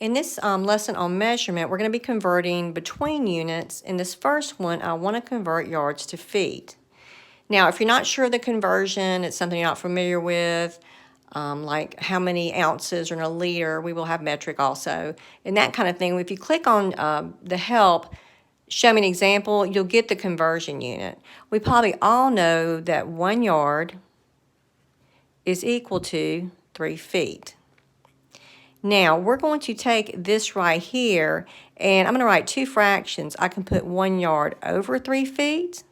In this lesson on measurement, we're going to be converting between units. In this first one, I want to convert yards to feet. Now, if you're not sure of the conversion, it's something you're not familiar with, like how many ounces are in a liter, we will have metric also, and that kind of thing. If you click on the help, show me an example, you'll get the conversion unit. We probably all know that 1 yard is equal to 3 feet. Now, we're going to take this right here, and I'm going to write two fractions. I can put 1 yard over 3 feet,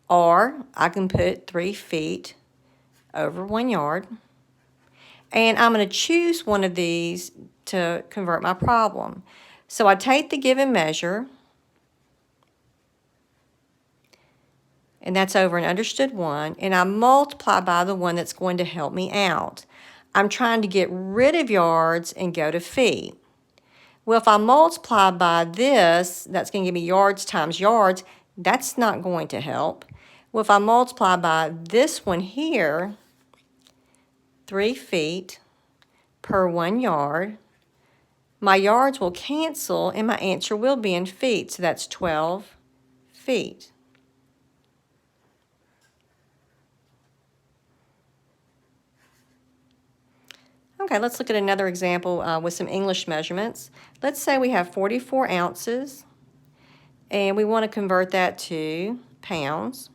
or I can put 3 feet over 1 yard. And I'm going to choose one of these to convert my problem. So I take the given measure, and that's over an understood one, and I multiply by the one that's going to help me out. I'm trying to get rid of yards and go to feet. Well, if I multiply by this, that's going to give me yards times yards. That's not going to help. Well, if I multiply by this one here, 3 feet per 1 yard, my yards will cancel and my answer will be in feet. So that's 12 feet. Okay, let's look at another example with some English measurements. Let's say we have 44 ounces, and we want to convert that to pounds.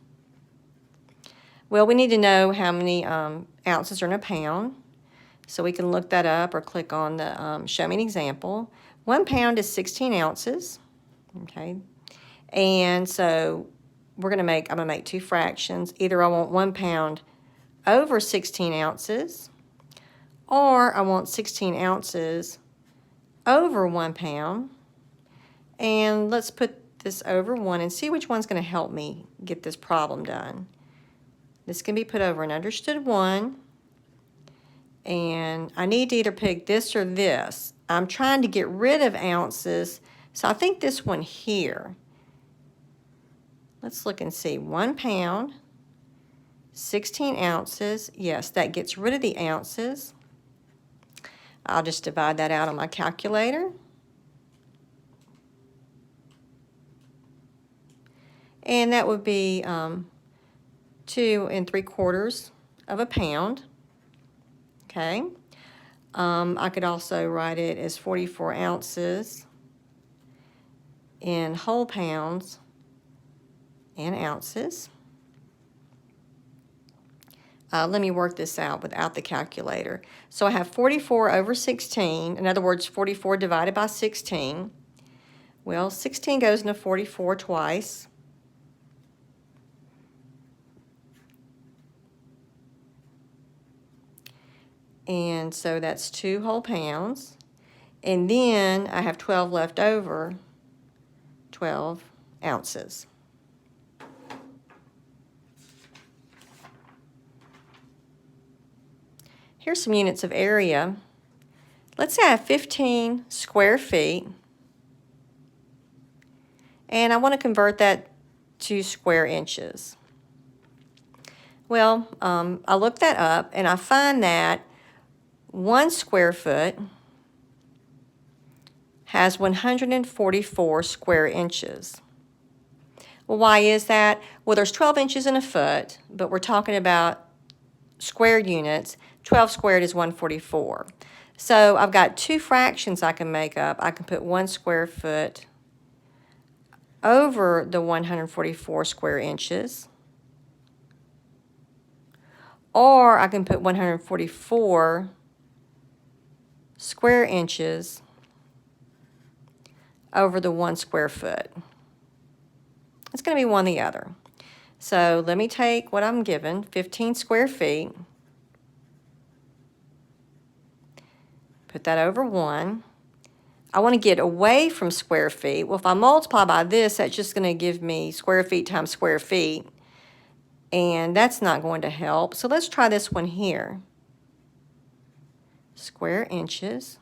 Well, we need to know how many ounces are in a pound, so we can look that up or click on the show me an example. 1 pound is 16 ounces, okay? And so I'm going to make two fractions. Either I want 1 pound over 16 ounces, or I want 16 ounces over 1 pound. And let's put this over 1 and see which one's going to help me get this problem done. This can be put over an understood 1. And I need to either pick this or this. I'm trying to get rid of ounces, so I think this one here. Let's look and see. 1 pound, 16 ounces. Yes, that gets rid of the ounces. I'll just divide that out on my calculator. And that would be 2 3/4 of a pound. Okay. I could also write it as 44 ounces in whole pounds and ounces. Let me work this out without the calculator. So I have 44 over 16. In other words, 44 divided by 16. Well, 16 goes into 44 twice. And so that's 2 whole pounds. And then I have 12 left over, 12 ounces. Here's some units of area. Let's say I have 15 square feet, and I want to convert that to square inches. Well, I look that up, and I find that 1 square foot has 144 square inches. Well, why is that? Well, there's 12 inches in a foot, but we're talking about squared units. 12 squared is 144. So I've got two fractions I can make up. I can put 1 square foot over the 144 square inches, or I can put 144 square inches over the 1 square foot. It's going to be one or the other. So let me take what I'm given, 15 square feet, put that over 1. I want to get away from square feet. Well, if I multiply by this, that's just going to give me square feet times square feet, and that's not going to help. So let's try this one here. Square inches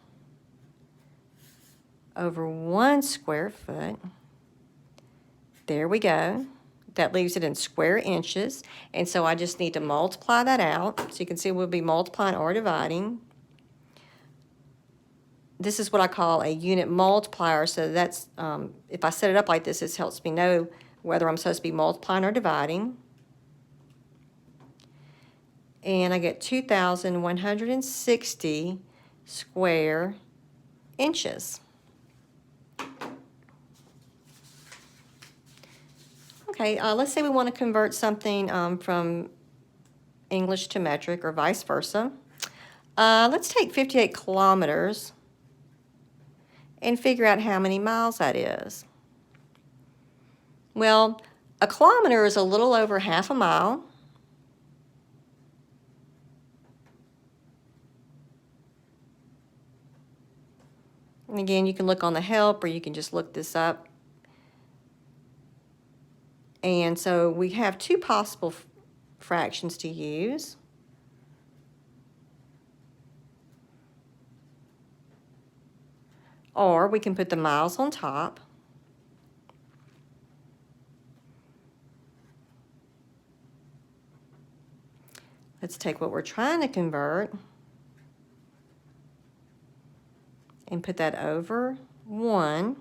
over 1 square foot. There we go. That leaves it in square inches, and so I just need to multiply that out. So you can see we'll be multiplying or dividing. this is what I call a unit multiplier. So that's, if I set it up like this helps me know whether I'm supposed to be multiplying or dividing. And I get 2,160 square inches. Okay, let's say we want to convert something from English to metric or vice versa. Let's take 58 kilometers and figure out how many miles that is. Well, a kilometer is a little over half a mile. And again, you can look on the help or you can just look this up. And so we have two possible fractions to use. Or we can put the miles on top. Let's take what we're trying to convert and put that over 1.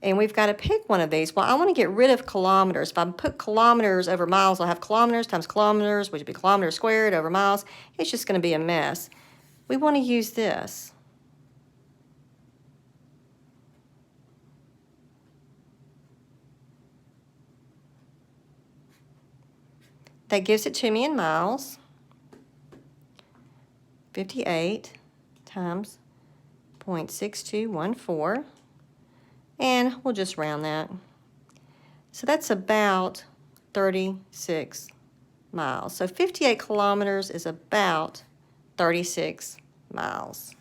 And we've got to pick one of these. Well, I want to get rid of kilometers. If I put kilometers over miles, I'll have kilometers times kilometers, which would be kilometers squared over miles. It's just going to be a mess. We want to use this. That gives it to me in miles. 58 times 0.6214. And we'll just round that. So that's about 36 miles. So 58 kilometers is about 36 miles.